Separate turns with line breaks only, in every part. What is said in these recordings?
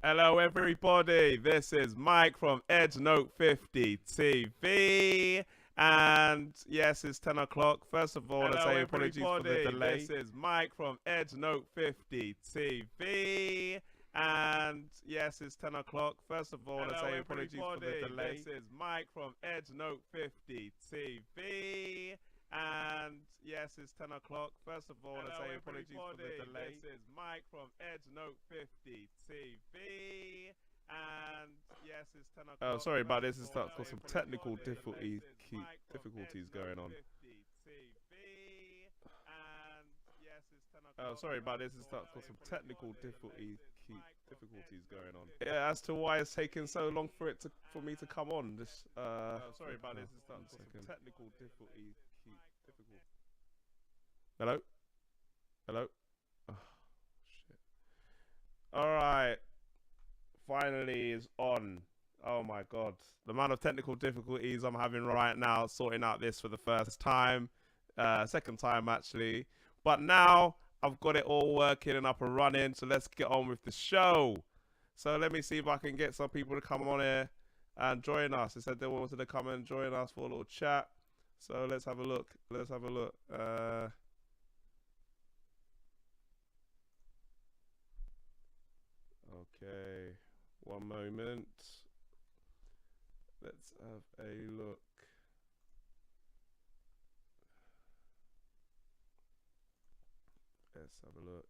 Hello, everybody. This is Mike from Edge Note 50 TV. And yes, it's 10 o'clock. First of all, I say apologies for the delay. This is Mike from Edge Note 50 TV. And yes, it's 10 o'clock. First of all, I say apologies for the delay. This is Mike from Edge Note 50 TV. And yes, it's 10 o'clock. First of all, I say apologies for the delay. This is Mike from Edge Note 50 TV. And yes, it's 10 o'clock. Oh, sorry about this. It's got some technical difficulties going on. Oh, sorry about this. It's got some technical difficulties going on. Yeah, as to why it's taking so long for me to come on. This sorry about this. It's got some technical difficulties. Hello? Hello? Oh, shit. Alright. Finally is on. Oh my god. The amount of technical difficulties I'm having right now sorting out this for the first time. Second time actually. But now I've got it all working and up and running. So let's get on with the show. So let me see if I can get some people to come on here and join us. They said they wanted to come and join us for a little chat. So let's have a look. Let's have a look. Okay, one moment. Let's have a look. Let's have a look.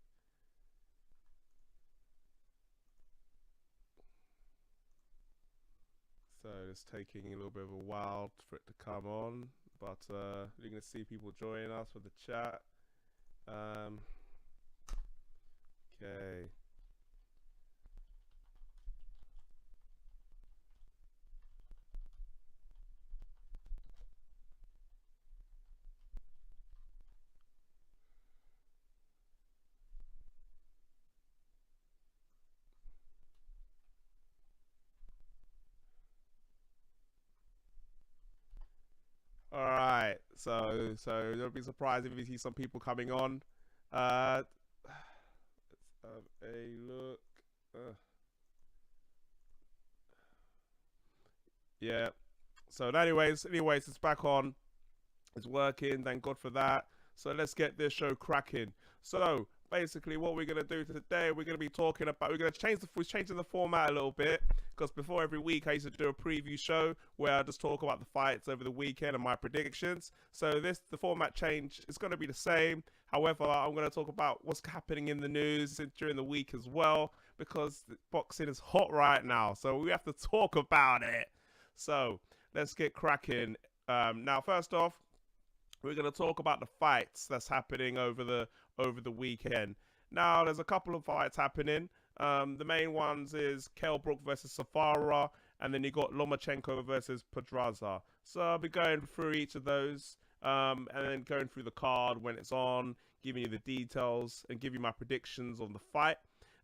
So it's taking a little bit of a while for it to come on, but you're gonna see people join us for the chat. Okay. All right, so don't be surprised if you see some people coming on. Let's have a look. Yeah. So anyways, it's back on. It's working. Thank God for that. So let's get this show cracking. So basically, what we're gonna do today, we're gonna be talking about. We're changing the format a little bit because before every week I used to do a preview show where I just talk about the fights over the weekend and my predictions. So the format change is gonna be the same. However, I'm gonna talk about what's happening in the news during the week as well because boxing is hot right now. So we have to talk about it. So let's get cracking. Now, first off, we're going to talk about the fights that's happening over the weekend. Now, there's a couple of fights happening. The main ones is Brook versus Zafara, and then you got Lomachenko versus Padraza. So I'll be going through each of those, and then going through the card when it's on, giving you the details, and give you my predictions on the fight.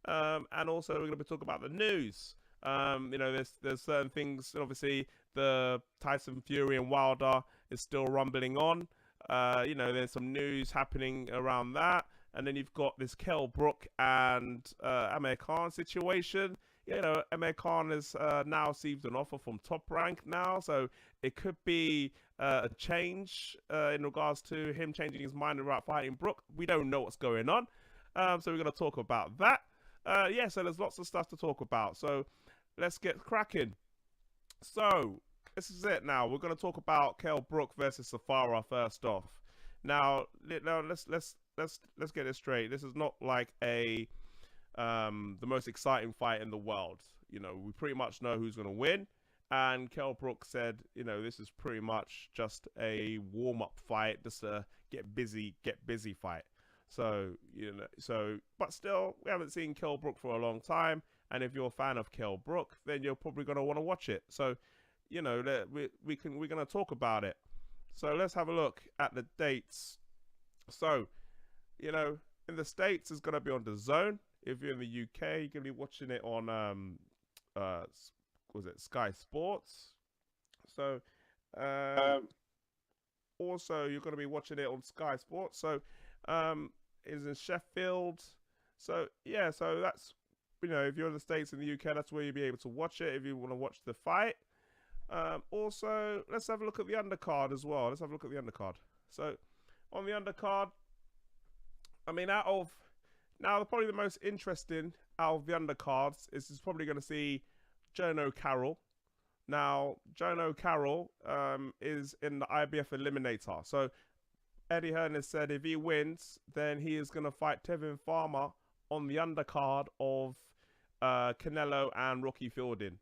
And also we're going to be talking about the news. There's certain things. Obviously, the Tyson Fury and Wilder is still rumbling on. There's some news happening around that, and then you've got this Brook and Amir Khan situation. Amir Khan has now received an offer from Top Rank now, so it could be a change in regards to him changing his mind about fighting Brook. We don't know what's going on, so we're going to talk about that. So there's lots of stuff to talk about. So let's get cracking. So this is it now. We're going to talk about Brook versus Zafara first off. Now let's get this straight. This is not like the most exciting fight in the world. We pretty much know who's going to win. And Brook said, this is pretty much just a warm-up fight, just a get busy fight. So, but still, we haven't seen Brook for a long time. And if you're a fan of Brook, then you're probably going to want to watch it. So, we're going to talk about it. So let's have a look at the dates. So, in the States, it's going to be on the Zone. If you're in the UK, you're going to be watching it on, was it Sky Sports? So, also, you're going to be watching it on Sky Sports. So, is in Sheffield. So, yeah, so that's if you're in the States, in the UK, that's where you'll be able to watch it if you want to watch the fight. Also, let's have a look at the undercard as well. Let's have a look at the undercard. So, on the undercard, I mean, probably the most interesting out of the undercards is probably going to see Jono Carroll. Now, Jono Carroll is in the IBF Eliminator. So, Eddie Hearn has said if he wins, then he is going to fight Tevin Farmer on the undercard of Canelo and Rocky Fielding.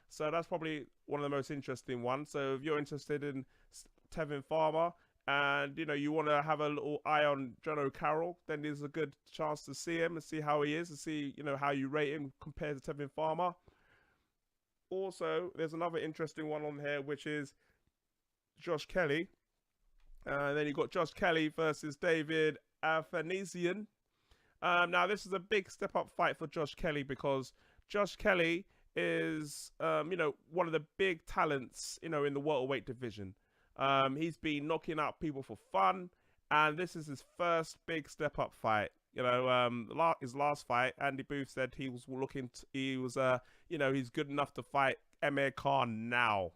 So that's probably one of the most interesting ones. So if you're interested in Tevin Farmer and you want to have a little eye on Jono Carroll, then there's a good chance to see him and see how he is, and see how you rate him compared to Tevin Farmer. Also, there's another interesting one on here, which is Josh Kelly. Then you've got Josh Kelly versus David Afanasian. Now, this is a big step-up fight for Josh Kelly, because Josh Kelly is, one of the big talents, in the welterweight division. He's been knocking out people for fun, and this is his first big step-up fight. His last fight, Andy Booth said he's good enough to fight Amir Khan now.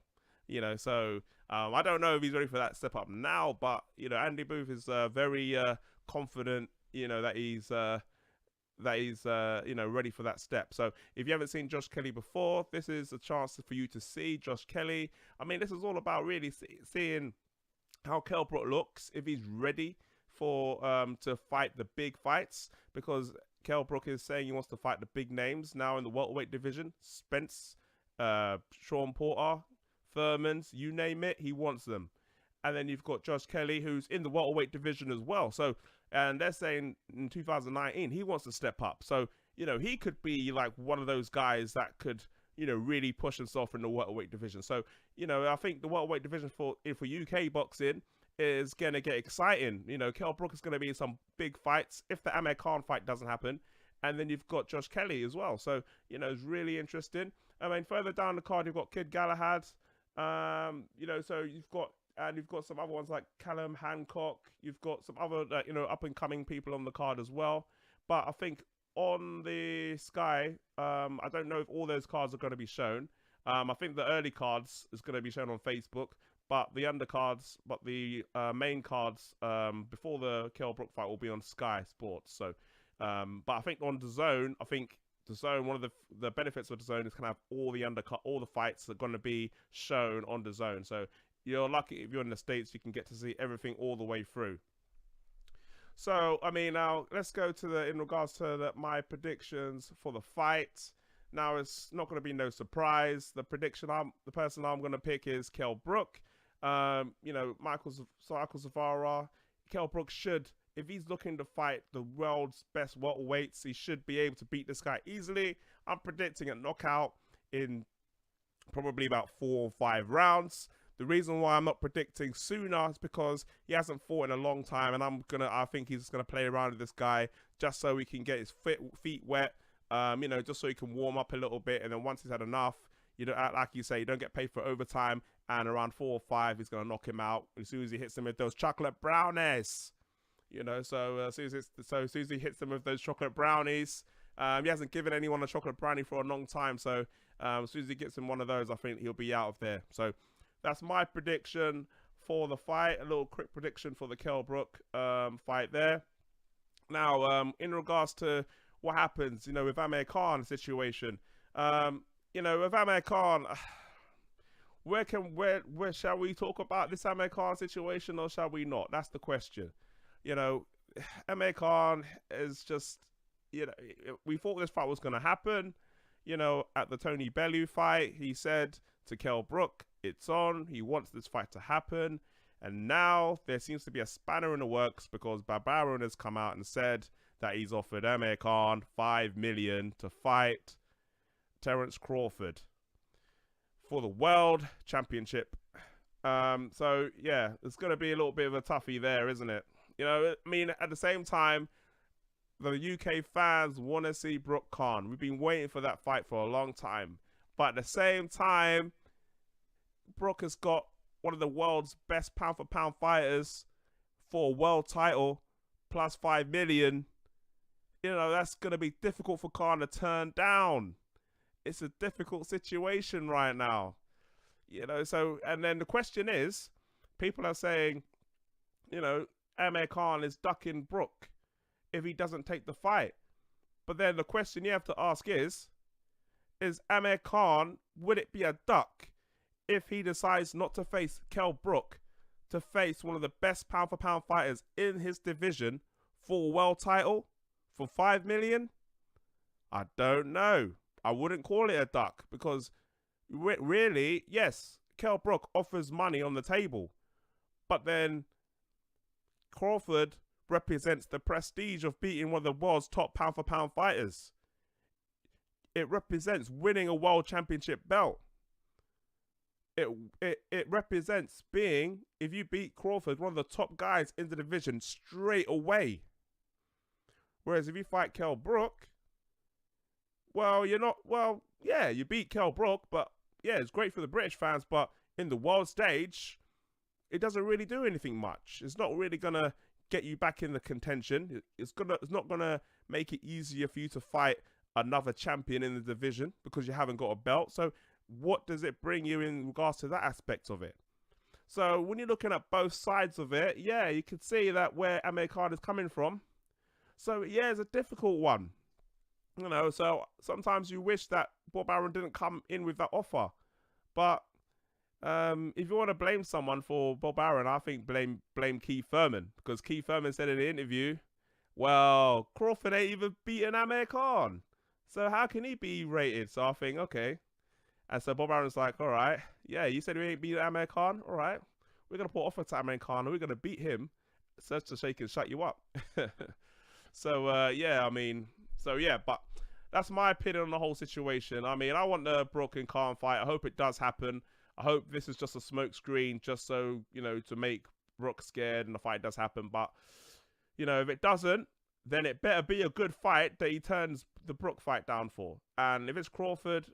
So I don't know if he's ready for that step up now, but Andy Booth is very confident, that he's ready for that step. So if you haven't seen Josh Kelly before, this is a chance for you to see Josh Kelly. I mean, this is all about really seeing how Kell Brook looks, if he's ready for to fight the big fights, because Kell Brook is saying he wants to fight the big names now in the welterweight division. Spence, Sean Porter, Thurmans, you name it, he wants them. And then you've got Josh Kelly, who's in the welterweight division as well. So, and they're saying in 2019 he wants to step up. So, he could be like one of those guys that could, really push himself in the welterweight division. So, I think the welterweight division for UK boxing is going to get exciting. Kell Brook is going to be in some big fights if the Amir Khan fight doesn't happen. And then you've got Josh Kelly as well. So, it's really interesting. I mean, further down the card, you've got Kid Galahad. So you've got some other ones like Callum Hancock. You've got some other, up and coming people on the card as well. But I think on the Sky, I don't know if all those cards are going to be shown. I think the early cards is going to be shown on Facebook, but the undercards, the main cards before the Kell Brook fight will be on Sky Sports. So, but I think on DAZN, DAZN, one of the benefits of DAZN is kind of have all the fights are going to be shown on DAZN. So you're lucky if you're in the States, you can get to see everything all the way through. So, I mean, now let's go to in regards to my predictions for the fight. Now, it's not going to be no surprise. The person I'm going to pick is Kell Brook. Michael Zafara. Kell Brook should, if he's looking to fight the world's best welterweights, he should be able to beat this guy easily. I'm predicting a knockout in probably about 4 or 5 rounds. The reason why I'm not predicting sooner is because he hasn't fought in a long time, and I think he's just gonna play around with this guy just so he can get his feet wet. Just so he can warm up a little bit, and then once he's had enough, like you say, you don't get paid for overtime, and around 4 or 5, he's gonna knock him out as soon as he hits him with those chocolate brownies. So as soon as he hits them with those chocolate brownies, he hasn't given anyone a chocolate brownie for a long time. So as soon as he gets him one of those, I think he'll be out of there. So that's my prediction for the fight. A little quick prediction for the Kell Brook fight there. Now, in regards to what happens, with Amir Khan situation, with Amir Khan, where shall we talk about this Amir Khan situation, or shall we not? That's the question. Amir Khan is just, we thought this fight was going to happen. At the Tony Bellew fight, he said to Kell Brook, it's on. He wants this fight to happen. And now there seems to be a spanner in the works, because Barbaron has come out and said that he's offered Amir Khan $5 million to fight Terence Crawford for the World Championship. So, yeah, it's going to be a little bit of a toughie there, isn't it? At the same time, the UK fans want to see Brook Khan. We've been waiting for that fight for a long time. But at the same time, Brook has got one of the world's best pound-for-pound fighters for a world title, plus $5 million. you know, that's going to be difficult for Khan to turn down. It's a difficult situation right now. You know, so, and then the question is, people are saying, you know, Amir Khan is ducking Brook if he doesn't take the fight. But then the question you have to ask is Amir Khan, would it be a duck if he decides not to face Kell Brook, to face one of the best pound for pound fighters in his division for a world title for 5 million? I don't know. I wouldn't call it a duck because really, yes, Kell Brook offers money on the table, but then Crawford represents the prestige of beating one of the world's top pound for pound fighters. It represents winning a world championship belt. It represents being, if you beat Crawford, one of the top guys in the division straight away. Whereas if you fight Kell Brook, well, you're not, well, yeah, you beat Kell Brook, but yeah, it's great for the British fans, but in the world stage, it doesn't really do anything much. It's not really going to get you back in the contention. It's not going to make it easier for you to fight another champion in the division because you haven't got a belt. So what does it bring you in regards to that aspect of it? So when you're looking at both sides of it, yeah, you can see that where Amir Khan is coming from. So yeah, it's a difficult one. You know, so sometimes you wish that Bob Arum didn't come in with that offer. But if you want to blame someone for Bob Arum, I think blame Keith Thurman, because Keith Thurman said in the interview, well, Crawford ain't even beaten Amir Khan, so how can he be rated? So I think, okay. And so Bob Arum's like, all right, yeah, you said we ain't beaten Amir Khan, all right, we're going to put offer to Amir Khan and we're going to beat him so he can shut you up. So yeah, I mean, so yeah, but that's my opinion on the whole situation. I mean, I want the Brook and Khan fight. I hope it does happen. I hope this is just a smoke screen, just so, you know, to make Brook scared and the fight does happen. But, you know, if it doesn't, then it better be a good fight that he turns the Brook fight down for. And if it's Crawford,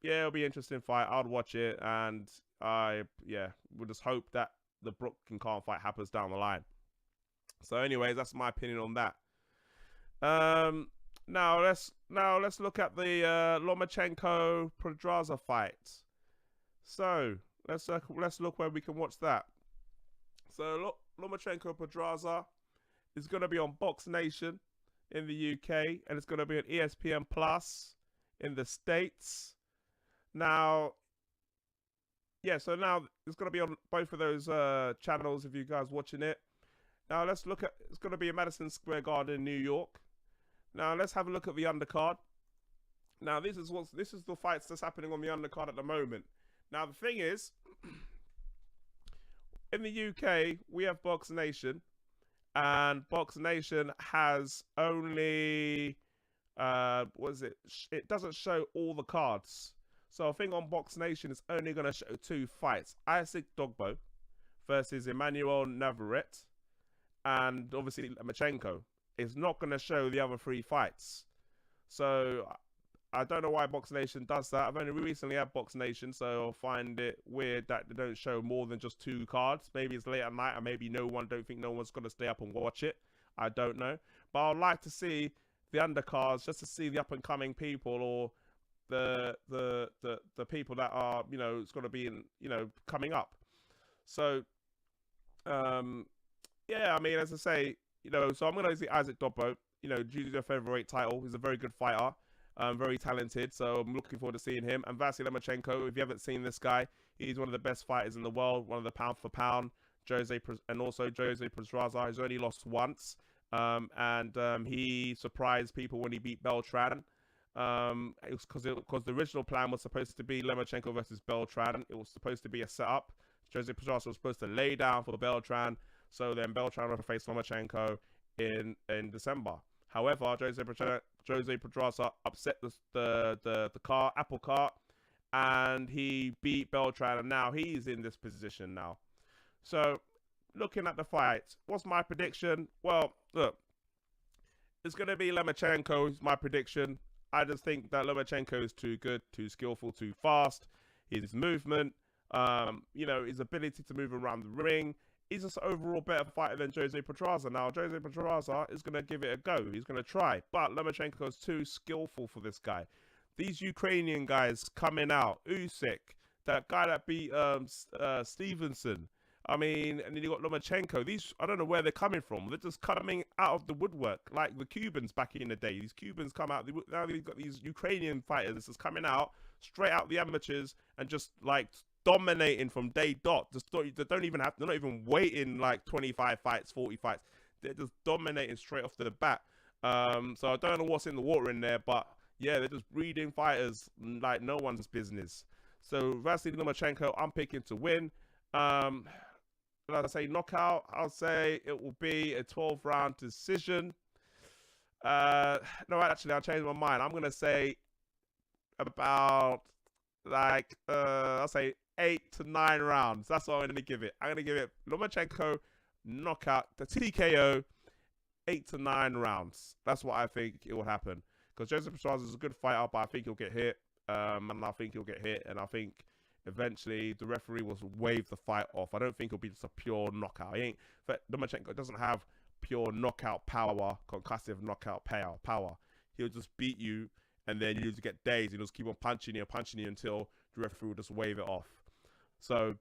yeah, it'll be an interesting fight. I'd watch it. And yeah, we'll just hope that the Brook and Khan fight happens down the line. So anyways, that's my opinion on that. Now let's look at the Lomachenko padraza fight. So let's look where we can watch that. So Lomachenko padraza is going to be on Box Nation in the UK, and it's going to be on ESPN Plus in the States. Now, yeah, so now it's going to be on both of those channels if you guys watching it. Now let's look at, it's going to be in Madison Square Garden, New York. Now let's have a look at the undercard. Now this is the fights that's happening on the undercard at the moment. Now the thing is, in the UK we have Box Nation, and Box Nation has only it doesn't show all the cards. So I think on Box Nation it's only going to show 2 fights: Isaac Dogbo versus Emmanuel Navarrete, and obviously Lomachenko. It's not going to show the other 3 fights. So I don't know why Box Nation does that. I've only recently had Box Nation, so I find it weird that they don't show more than just 2 cards. Maybe it's late at night, and maybe don't think no one's going to stay up and watch it. I don't know. But I'd like to see the undercards, just to see the up-and-coming people, or the people that are, you know, it's going to be in, you know, coming up. So yeah, I mean, as I say, you know, so I'm going to see Isaac Dogbo, you know, due to the featherweight title. He's a very good fighter, very talented, so I'm looking forward to seeing him. And Vasily Lomachenko, if you haven't seen this guy, he's one of the best fighters in the world, one of the pound for pound. And also Jose Pedraza. He's only lost once, and he surprised people when he beat Beltran. It was because the original plan was supposed to be Lomachenko versus Beltran. It was supposed to be a setup. Jose Pedraza was supposed to lay down for Beltran, so then Beltran would face Lomachenko in December. However, Jose Pedraza upset the apple cart, and he beat Beltran, and now he's in this position now. So, looking at the fight, what's my prediction? Well, look, it's going to be Lomachenko, is my prediction. I just think that Lomachenko is too good, too skillful, too fast. His movement, you know, his ability to move around the ring. he's just an overall better fighter than Jose Pedraza. Now, Jose Pedraza is going to give it a go. He's going to try. But Lomachenko is too skillful for this guy. These Ukrainian guys coming out. Usyk, that guy that beat Stevenson. I mean, and then you got Lomachenko. These, I don't know where they're coming from. They're just coming out of the woodwork, like the Cubans back in the day. These Cubans come out. Now they've got these Ukrainian fighters that's coming out straight out the amateurs and just like dominating from day dot. They don't even have. They're not even waiting like 25 fights, 40 fights. They're just dominating straight off to the bat. So I don't know what's in the water in there, but yeah, they're just breeding fighters like no one's business. So Vasily Lomachenko, I'm picking to win. Like I say, knockout, I'll say it will be a 12-round decision. No, actually, I'll change my mind. I'm going to say about, like, I'll say 8 to 9 rounds. That's what I'm going to give it. I'm going to give it Lomachenko knockout, the TKO, 8 to 9 rounds. That's what I think it will happen. Because Joseph Pedraza is a good fighter, but I think he'll get hit. And I think he'll get hit, and I think eventually the referee will wave the fight off. I don't think it'll be just a pure knockout. Lomachenko doesn't have pure knockout power, concussive knockout power. He'll just beat you, and then you just get dazed. He'll just keep on punching you until the referee will just wave it off. So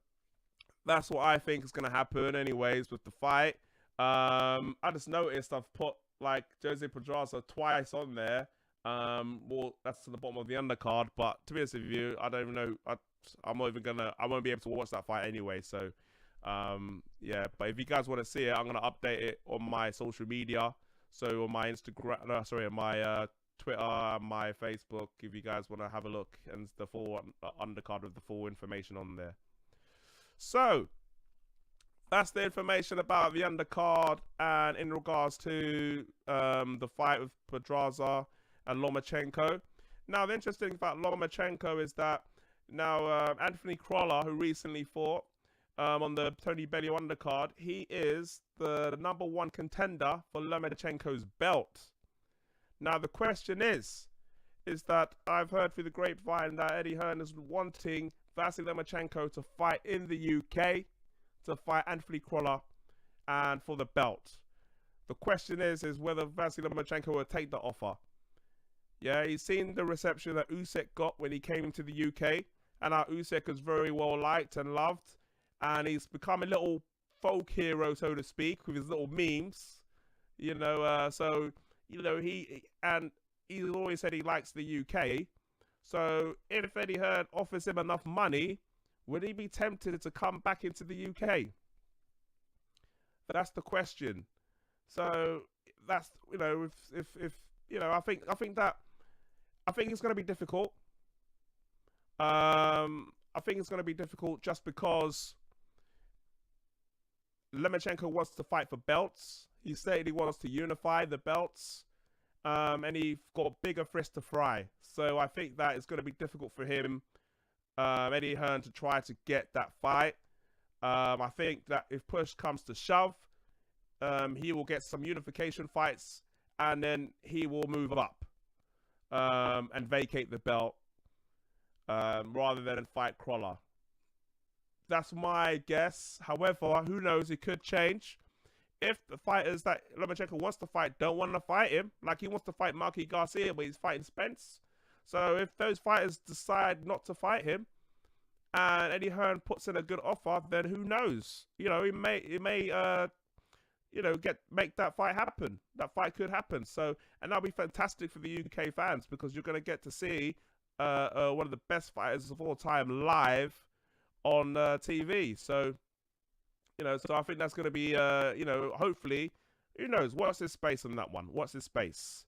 that's what I think is going to happen anyways with the fight. I just noticed I've put like Jose Pedraza twice on there. Well, that's to the bottom of the undercard, but to be honest with you, I don't even know. I won't be able to watch that fight anyway. So, yeah. But if you guys want to see it, I'm gonna update it on my social media. So on my Instagram, no, sorry, on my Twitter, and my Facebook. If you guys want to have a look, and the full undercard with the full information on there. So that's the information about the undercard, and in regards to the fight with Pedraza and Lomachenko. Now, the interesting thing about Lomachenko is that now Anthony Crolla, who recently fought on the Tony Bellew undercard, he is the #1 contender for Lomachenko's belt. Now, the question is that I've heard through the grapevine that Eddie Hearn is wanting Vasily Lomachenko to fight in the UK, to fight Anthony Crolla, and for the belt. The question is whether Vasily Lomachenko will take the offer. Yeah, he's seen the reception that Usyk got when he came to the UK, and our Usyk is very well liked and loved, and he's become a little folk hero, so to speak, with his little memes. You know, so you know he always said he likes the UK. So if Eddie Hearn offers him enough money, would he be tempted to come back into the UK? But that's the question. So that's, you know, if you know, I think it's going to be difficult. I think it's going to be difficult just because Lomachenko wants to fight for belts. He said he wants to unify the belts, and he's got bigger fish to fry. So I think that it's going to be difficult for him, Eddie Hearn, to try to get that fight. I think that if push comes to shove, he will get some unification fights, and then he will move up and vacate the belt rather than fight Crolla. That's my guess. However, who knows? It could change. If the fighters that Lomachenko wants to fight don't want to fight him, like he wants to fight Marky Garcia, but he's fighting Spence. So if those fighters decide not to fight him, and Eddie Hearn puts in a good offer, then who knows? You know, it may you know, make that fight happen. That fight could happen. So, and that'll be fantastic for the UK fans, because you're going to get to see one of the best fighters of all time live on TV. So, you know, so I think that's going to be, you know, hopefully, who knows? What's his space on that one? What's his space?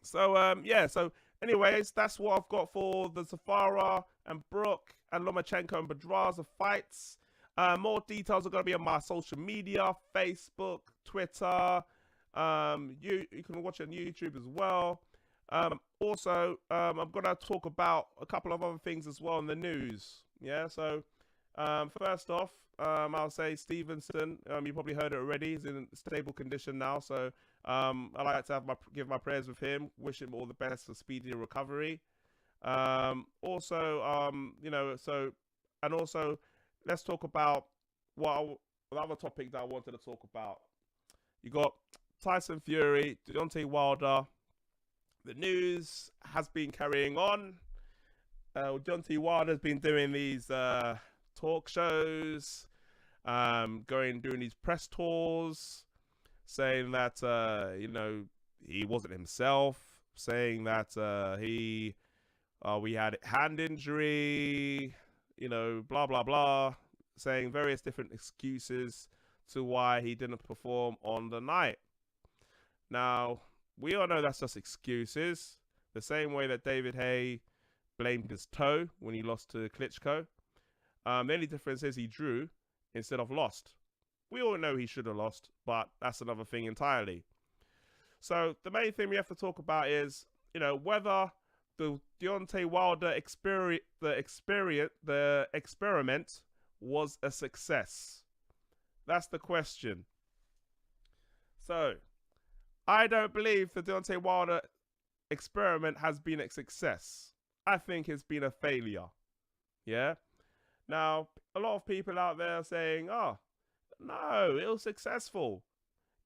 So, yeah. So, anyways, that's what I've got for the Zafara and Brook and Lomachenko and Pedraza fights. More details are going to be on my social media, Facebook, Twitter. You can watch it on YouTube as well. Also, I'm going to talk about a couple of other things as well in the news. Yeah, so first off, I'll say Stevenson. You probably heard it already. He's in stable condition now. So I like to give my prayers with him. Wish him all the best for speedy recovery. Also, you know, so, and also, let's talk about what another topic that I wanted to talk about. You got Tyson Fury, Deontay Wilder. The news has been carrying on. Deontay Wilder's been doing these talk shows, doing these press tours, saying that he wasn't himself, saying that we had hand injury, blah blah blah, saying various different excuses to why he didn't perform on the night. Now, we all know that's just excuses. The same way that David Haye blamed his toe when he lost to Klitschko. The only difference is he drew instead of lost. We all know he should have lost, but that's another thing entirely. So the main thing we have to talk about is, whether the Deontay Wilder experiment was a success. That's the question. So, I don't believe the Deontay Wilder experiment has been a success. I think it's been a failure. Yeah? Now, a lot of people out there are saying, oh, no, it was successful.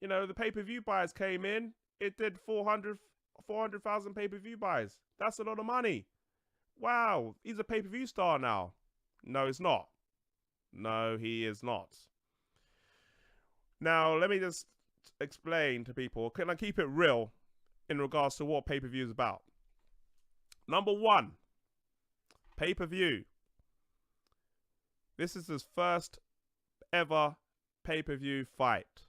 The pay-per-view buys came in. It did 400,000 pay-per-view buys. That's a lot of money. Wow, he's a pay-per-view star now. No, he's not. No, he is not. Now, let me just explain to people. Can I keep it real in regards to what pay-per-view is about? Number one, pay-per-view. This is his first ever pay-per-view fight.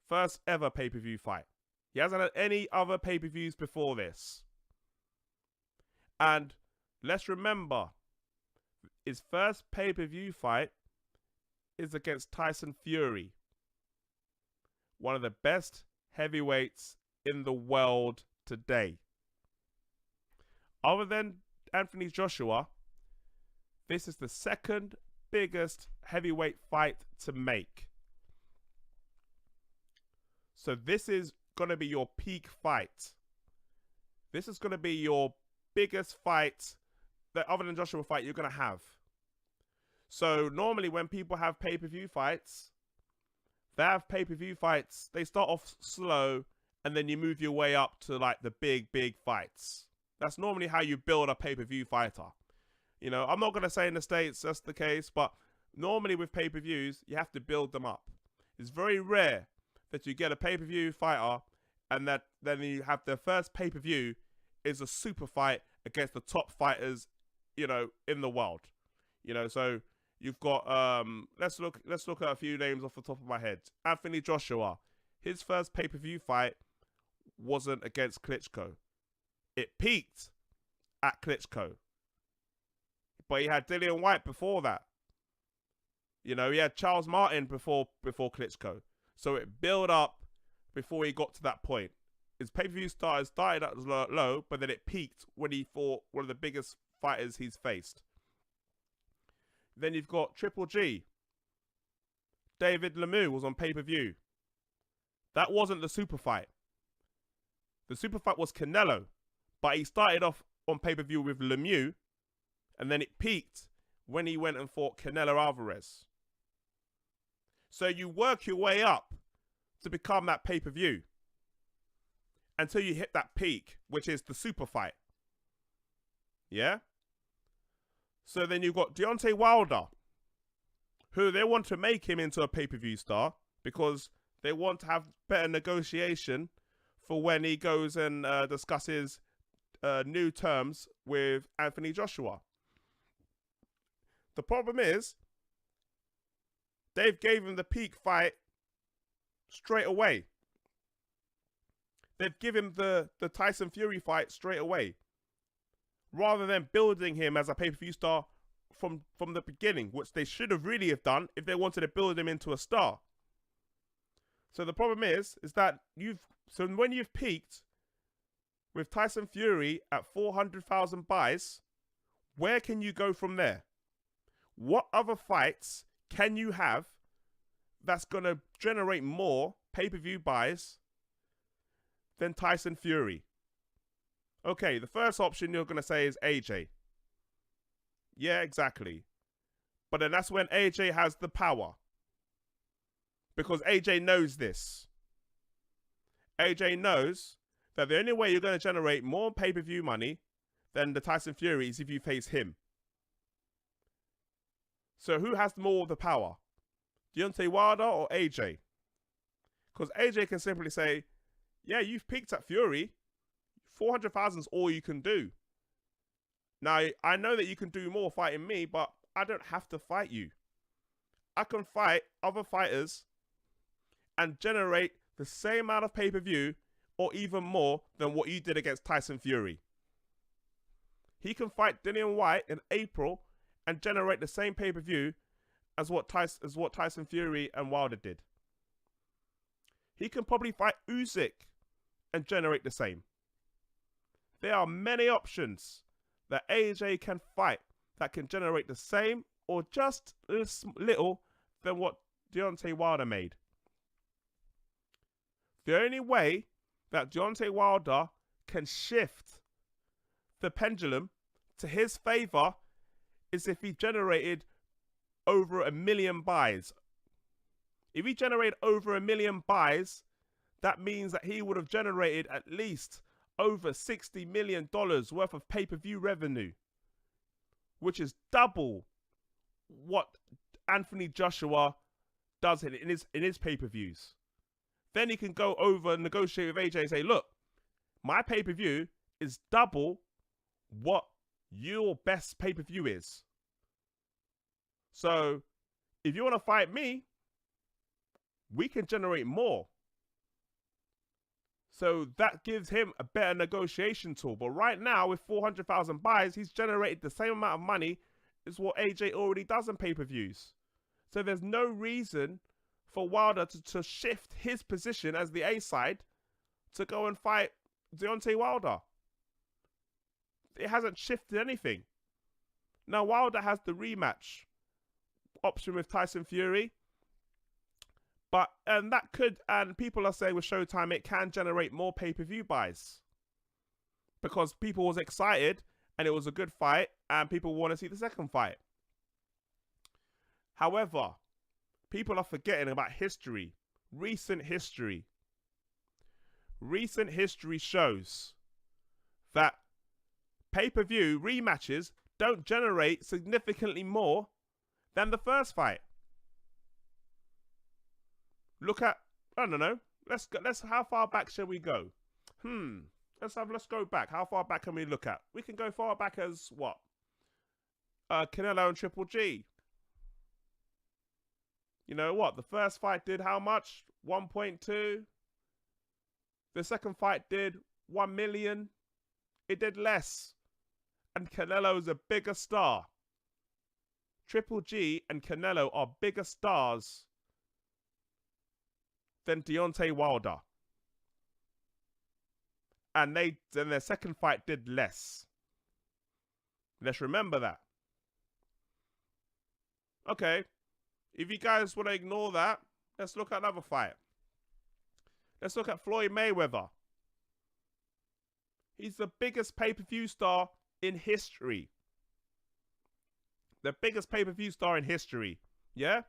First ever pay-per-view fight. He hasn't had any other pay-per-views before this. And let's remember, his first pay-per-view fight is against Tyson Fury. One of the best heavyweights in the world today. Other than Anthony Joshua, this is the second biggest heavyweight fight to make. So this is going to be your peak fight. This is going to be your biggest fight that, other than Joshua fight, you're going to have. So normally when people have pay-per-view fights, they start off slow and then you move your way up to like the big fights. That's normally how you build a pay-per-view fighter. I'm not going to say in the States that's the case, but normally with pay-per-views, you have to build them up. It's very rare that you get a pay-per-view fighter and that then you have their first pay-per-view is a super fight against the top fighters, in the world. So you've got let's look at a few names off the top of my head. Anthony Joshua, his first pay-per-view fight wasn't against Klitschko. It peaked at Klitschko. But he had Dillian White before that. He had Charles Martin before Klitschko. So it built up before he got to that point. His pay-per-view started out low, but then it peaked when he fought one of the biggest fighters he's faced. Then you've got Triple G. David Lemieux was on pay-per-view. That wasn't the super fight. The super fight was Canelo, but he started off on pay-per-view with Lemieux, and then it peaked when he went and fought Canelo Alvarez. So you work your way up to become that pay-per-view until you hit that peak, which is the super fight. Yeah? So then you've got Deontay Wilder, who they want to make him into a pay-per-view star because they want to have better negotiation for when he goes and discusses new terms with Anthony Joshua. The problem is, Dave gave him the peak fight straight away. They've given the Tyson Fury fight straight away, rather than building him as a pay-per-view star from the beginning, which they should have really have done if they wanted to build him into a star. So the problem is that when you've peaked with Tyson Fury at 400,000 buys, where can you go from there? What other fights can you have that's going to generate more pay-per-view buys than Tyson Fury? Okay, the first option you're going to say is AJ. Yeah, exactly. But then that's when AJ has the power. Because AJ knows this. AJ knows that the only way you're going to generate more pay-per-view money than the Tyson Fury is if you face him. So who has more of the power? Deontay Wilder or AJ? Because AJ can simply say, yeah, you've peaked at Fury. 400,000 is all you can do. Now, I know that you can do more fighting me, but I don't have to fight you. I can fight other fighters and generate the same amount of pay-per-view or even more than what you did against Tyson Fury. He can fight Dillian Whyte in April and generate the same pay-per-view as what Tyson Fury and Wilder did. He can probably fight Usyk and generate the same. There are many options that AJ can fight that can generate the same or just as little than what Deontay Wilder made. The only way that Deontay Wilder can shift the pendulum to his favor is if he generated over 1 million buys. If he generated over 1 million buys, that means that he would have generated at least over $60 million worth of pay-per-view revenue, which is double what Anthony Joshua does in his pay-per-views. Then he can go over and negotiate with AJ and say, look, my pay-per-view is double what your best pay-per-view is. So if you want to fight me, we can generate more. So that gives him a better negotiation tool. But right now, with 400,000 buys, he's generated the same amount of money as what AJ already does in pay-per-views. So there's no reason for Wilder to shift his position as the A-side to go and fight Deontay Wilder. It hasn't shifted anything. Now Wilder has the rematch option with Tyson Fury. And that could, and people are saying with Showtime, it can generate more pay-per-view buys. Because people was excited and it was a good fight and people want to see the second fight. However, people are forgetting about history. Recent history. Recent history shows that pay-per-view rematches don't generate significantly more than the first fight. Look at, I don't know. Let's how far back shall we go? Let's go back. How far back can we look at? We can go far back as what? Canelo and Triple G. You know what? The first fight did how much? 1.2. The second fight did 1 million. It did less. And Canelo's a bigger star. Triple G and Canelo are bigger stars than Deontay Wilder. And their second fight did less. Let's remember that. Okay. If you guys want to ignore that, let's look at another fight. Let's look at Floyd Mayweather. He's the biggest pay-per-view star in history. The biggest pay-per-view star in history. Yeah?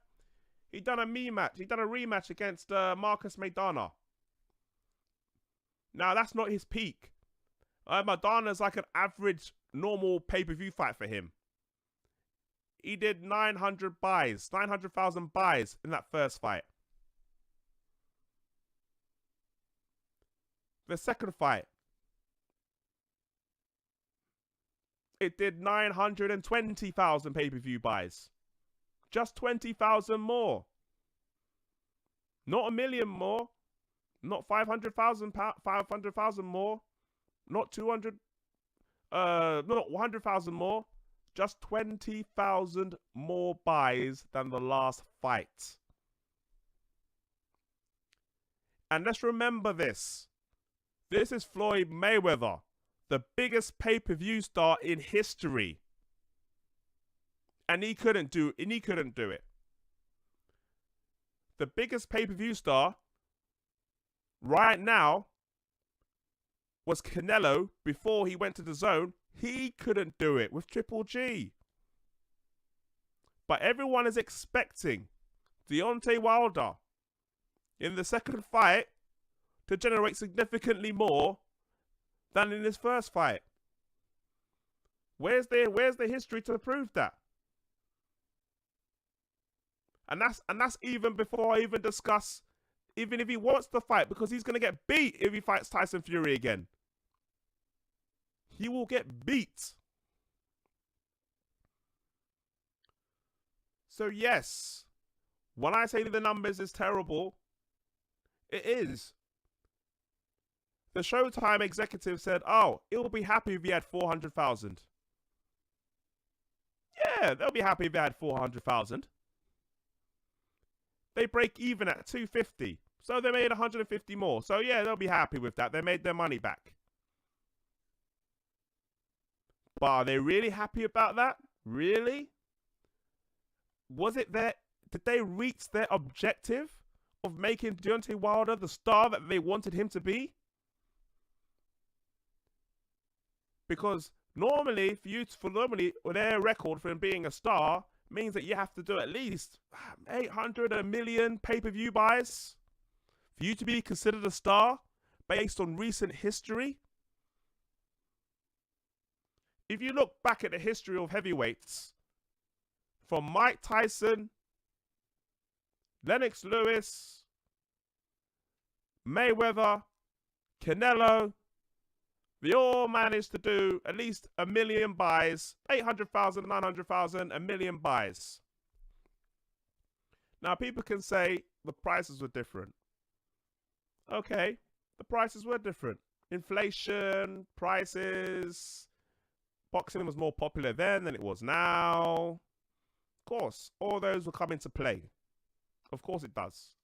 He done a rematch against Marcus Maidana. Now, that's not his peak. Maidana's like an average, normal pay-per-view fight for him. He did 900,000 buys in that first fight. The second fight, it did 920,000 pay-per-view buys. Just 20,000 more. Not 1 million more. Not 500,000 more. Not 200. Not 100,000 more. Just 20,000 more buys than the last fight. And let's remember this. This is Floyd Mayweather, the biggest pay-per-view star in history. And he couldn't do it. The biggest pay-per-view star right now was Canelo before he went to the zone. He couldn't do it with Triple G. But everyone is expecting Deontay Wilder in the second fight to generate significantly more than in his first fight. Where's the history to prove that? And that's even before I even discuss even if he wants to fight, because he's gonna get beat if he fights Tyson Fury again. He will get beat. So yes, when I say the numbers is terrible, it is. The Showtime executive said, "Oh, he'll be happy if he had 400,000." Yeah, they'll be happy if they had 400,000. They break even at 250, so they made 150 more. So yeah, they'll be happy with that. They made their money back. But are they really happy about that? Really? Was it that? Did they reach their objective of making Deontay Wilder the star that they wanted him to be? Because normally, their record for him being a star means that you have to do at least 800 a million pay-per-view buys for you to be considered a star based on recent history. If you look back at the history of heavyweights, from Mike Tyson, Lennox Lewis, Mayweather, Canelo, they all managed to do at least a million buys, 800,000, 900,000, a million buys. Now, people can say the prices were different. Okay, the prices were different. Inflation, prices, boxing was more popular then than it was now. Of course, all those will come into play. Of course it does.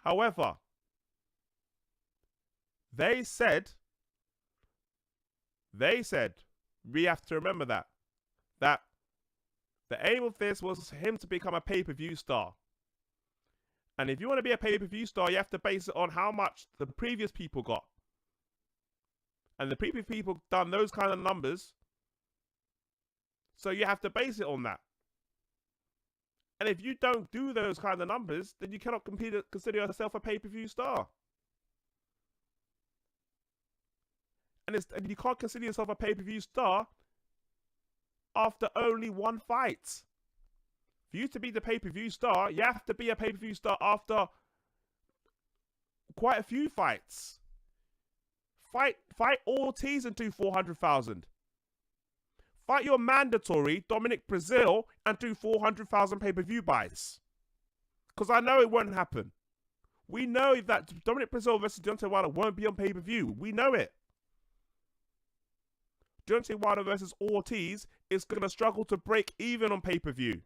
However, they said, we have to remember that the aim of this was him to become a pay-per-view star. And if you want to be a pay-per-view star, you have to base it on how much the previous people got. And the previous people done those kind of numbers. So you have to base it on that. And if you don't do those kind of numbers, then you cannot consider yourself a pay-per-view star. And you can't consider yourself a pay-per-view star after only one fight. For you to be the pay-per-view star, you have to be a pay-per-view star after quite a few fights. Fight Ortiz and do 400,000. Fight your mandatory Dominic Breazeale and do 400,000 pay-per-view buys. Because I know it won't happen. We know that Dominic Breazeale versus Deontay Wilder won't be on pay-per-view. We know it. Deontay Wilder versus Ortiz is going to struggle to break even on pay-per-view.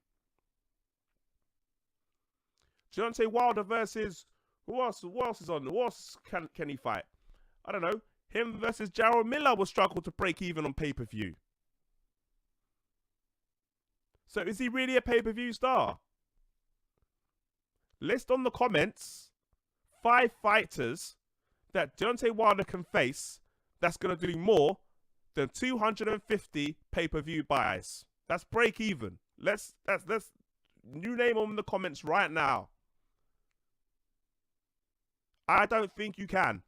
Deontay Wilder versus who else is on? Who else can he fight? I don't know. Him versus Jarrell Miller will struggle to break even on pay-per-view. So is he really a pay-per-view star? List on the comments 5 fighters that Deontay Wilder can face that's going to do more than 250 pay-per-view buys. That's break even. Let's you name them in the comments right now. I don't think you can.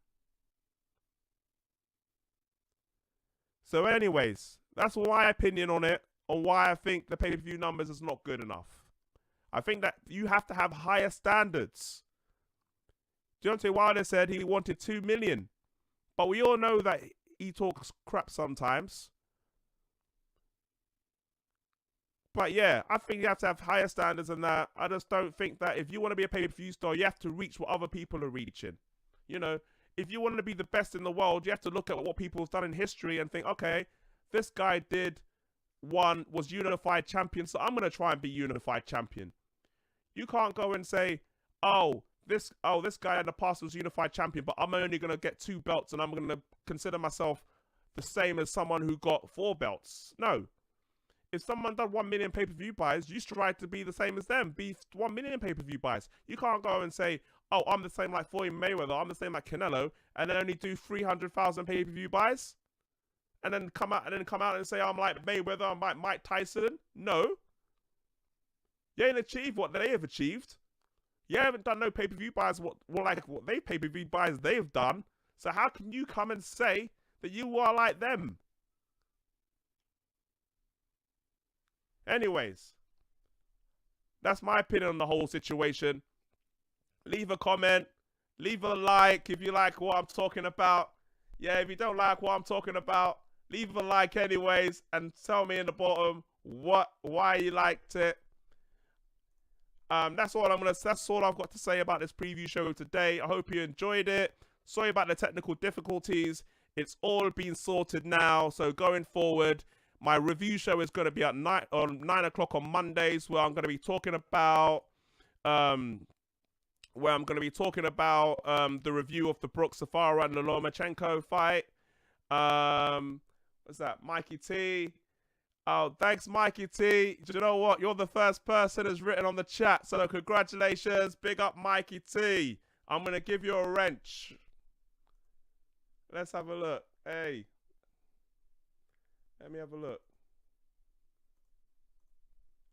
So anyways, that's my opinion on it, on why I think the pay-per-view numbers is not good enough. I think that you have to have higher standards. Deontay Wilder said he wanted 2 million, but we all know that he talks crap sometimes. But yeah, I think you have to have higher standards than that. I just don't think that if you want to be a pay-per-view star, you have to reach what other people are reaching. You know, if you want to be the best in the world, you have to look at what people have done in history and think, okay, this guy was unified champion, so I'm going to try and be unified champion. You can't go and say, this guy in the past was unified champion, but I'm only going to get 2 belts and I'm going to consider myself the same as someone who got 4 belts. No. If someone done 1 million pay-per-view buys, you strive to be the same as them. Be 1 million pay-per-view buys. You can't go and say, I'm the same like Floyd Mayweather, I'm the same like Canelo, and then only do 300,000 pay-per-view buys, and then come out and say I'm like Mayweather, I'm like Mike Tyson. No, you ain't achieved what they have achieved. You haven't done no pay-per-view buys what they pay-per-view buys they've done. So how can you come and say that you are like them? Anyways, that's my opinion on the whole situation. Leave a comment, leave a like if you like what I'm talking about. Yeah, if you don't like what I'm talking about, leave a like anyways, and tell me in the bottom why you liked it. That's all I've got to say about this preview show today. I hope you enjoyed it. Sorry about the technical difficulties. It's all been sorted now. So going forward, my review show is going to be at 9 o'clock on Mondays, where I'm going to be talking about the review of the Brook, Zafara and the Lomachenko fight. What's that? Mikey T. Oh, thanks, Mikey T. Do you know what? You're the first person who's written on the chat, so congratulations. Big up, Mikey T. I'm going to give you a wrench. Let's have a look. Hey. Let me have a look.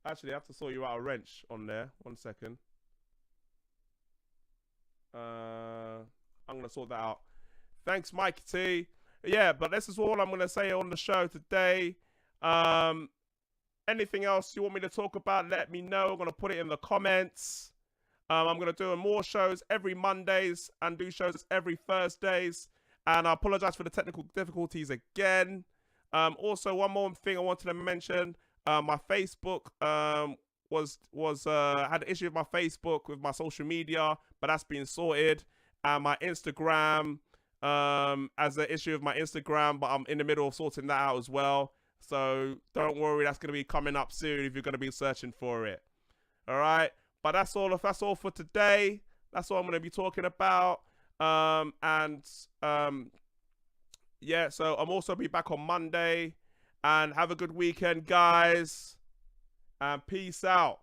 Actually, I have to sort you out a wrench on there. 1 second. I'm going to sort that out. Thanks, Mikey T. Yeah, but this is all I'm going to say on the show today. Anything else you want me to talk about, let me know. I'm going to put it in the comments. I'm going to do more shows every Mondays and do shows every Thursdays. And I apologize for the technical difficulties again. Also, one more thing I wanted to mention. My Facebook had an issue with my Facebook, with my social media, but that's been sorted. And my Instagram as an issue with my Instagram, but I'm in the middle of sorting that out as well. So don't worry, that's going to be coming up soon if you're going to be searching for it. All right, but that's all for today. That's all I'm going to be talking about. Yeah, so I'm also be back on Monday. And have a good weekend, guys. And peace out.